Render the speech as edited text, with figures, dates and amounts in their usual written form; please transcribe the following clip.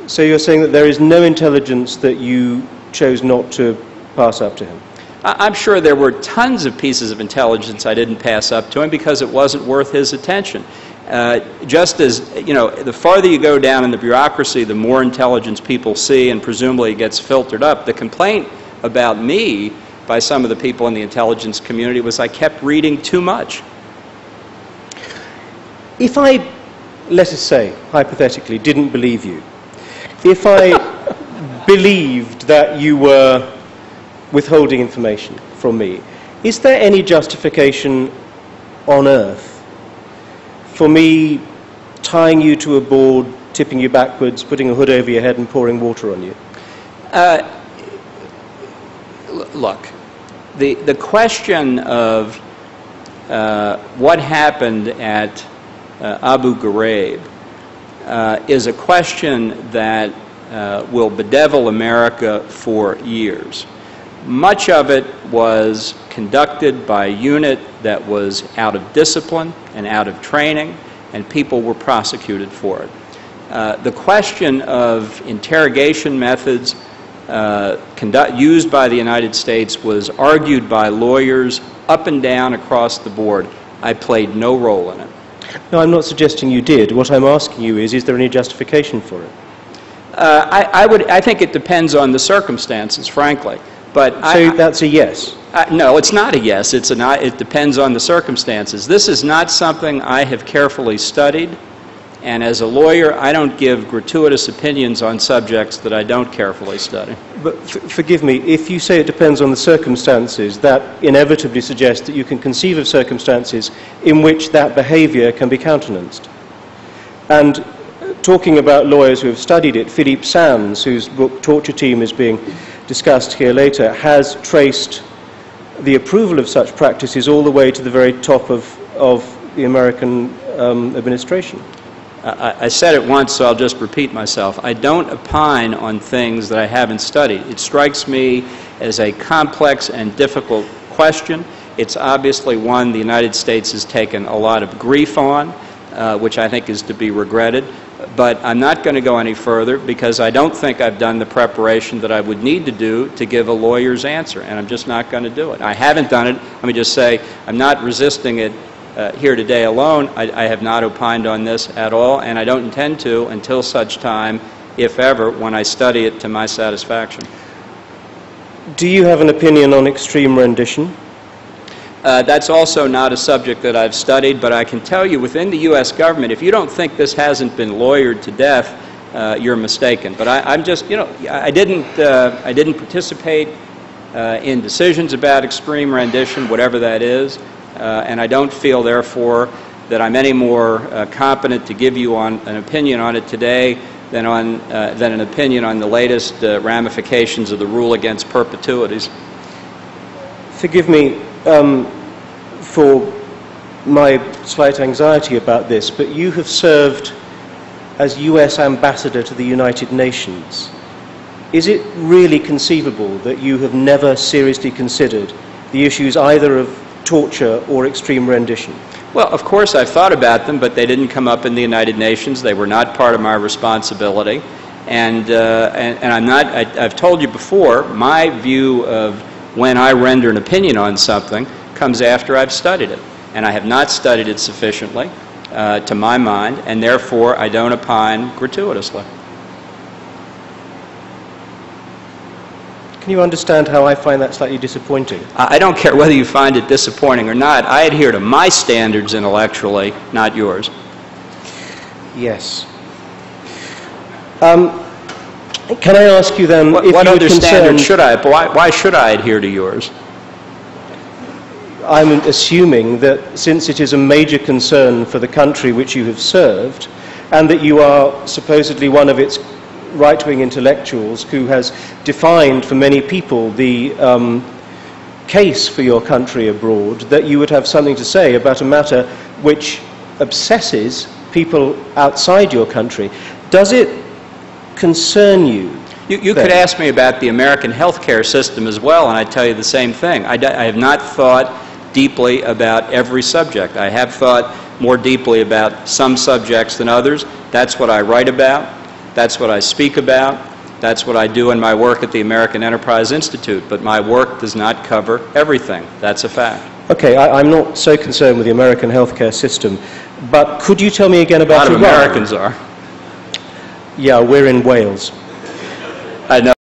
So you're saying that there is no intelligence that you chose not to pass up to him? I'm sure there were tons of pieces of intelligence I didn't pass up to him because it wasn't worth his attention. Just as, you know, the farther you go down in the bureaucracy, the more intelligence people see, and presumably it gets filtered up. The complaint about me by some of the people in the intelligence community was I kept reading too much. If I, let us say, hypothetically, didn't believe you, if I believed that you were withholding information from me, is there any justification on earth for me tying you to a board, tipping you backwards, putting a hood over your head and pouring water on you? Look, the question of what happened at Abu Ghraib is a question that will bedevil America for years. Much of it was conducted by a unit that was out of discipline and out of training, and people were prosecuted for it. The question of interrogation methods used by the United States was argued by lawyers up and down across the board. I played no role in it. No, I'm not suggesting you did. What I'm asking you is there any justification for it? I think it depends on the circumstances, frankly. But so that's a yes? No, it's not a yes. It depends on the circumstances. This is not something I have carefully studied, and as a lawyer, I don't give gratuitous opinions on subjects that I don't carefully study. But forgive me, if you say it depends on the circumstances, that inevitably suggests that you can conceive of circumstances in which that behavior can be countenanced. And talking about lawyers who have studied it, Philippe Sands, whose book Torture Team is being discussed here later, has traced the approval of such practices all the way to the very top of the American administration. I said it once, so I'll just repeat myself. I don't opine on things that I haven't studied. It strikes me as a complex and difficult question. It's obviously one the United States has taken a lot of grief on, which I think is to be regretted. But I'm not going to go any further because I don't think I've done the preparation that I would need to do to give a lawyer's answer, and I'm just not going to do it. I haven't done it. Let me just say I'm not resisting it here today alone. I have not opined on this at all, and I don't intend to until such time, if ever, when I study it to my satisfaction. Do you have an opinion on extreme rendition? That's also not a subject that I've studied, but I can tell you within the U.S. government, if you don't think this hasn't been lawyered to death, you're mistaken. But I'm just, you know, I didn't participate in decisions about extreme rendition, whatever that is, and I don't feel, therefore, that I'm any more competent to give you an opinion on it today than an opinion on the latest ramifications of the rule against perpetuities. Forgive me for my slight anxiety about this, but you have served as U.S. Ambassador to the United Nations. Is it really conceivable that you have never seriously considered the issues either of torture or extreme rendition? Well, of course I've thought about them, but they didn't come up in the United Nations. They were not part of my responsibility. And I've told you before, my view of when I render an opinion on something comes after I've studied it. And I have not studied it sufficiently, to my mind, and therefore I don't opine gratuitously. Can you understand how I find that slightly disappointing? I don't care whether you find it disappointing or not. I adhere to my standards intellectually, not yours. Yes. Can I ask you then, what other standards should I? Why should I adhere to yours? I'm assuming that since it is a major concern for the country which you have served, and that you are supposedly one of its right-wing intellectuals who has defined for many people the case for your country abroad, that you would have something to say about a matter which obsesses people outside your country. Does it concern you? You could ask me about the American healthcare system as well, and I'd tell you the same thing. I have not thought deeply about every subject. I have thought more deeply about some subjects than others. That's what I write about. That's what I speak about. That's what I do in my work at the American Enterprise Institute. But my work does not cover everything. That's a fact. Okay, I'm not so concerned with the American healthcare system, but could you tell me again about A lot of Iran? Americans are. Yeah, we're in Wales. I know.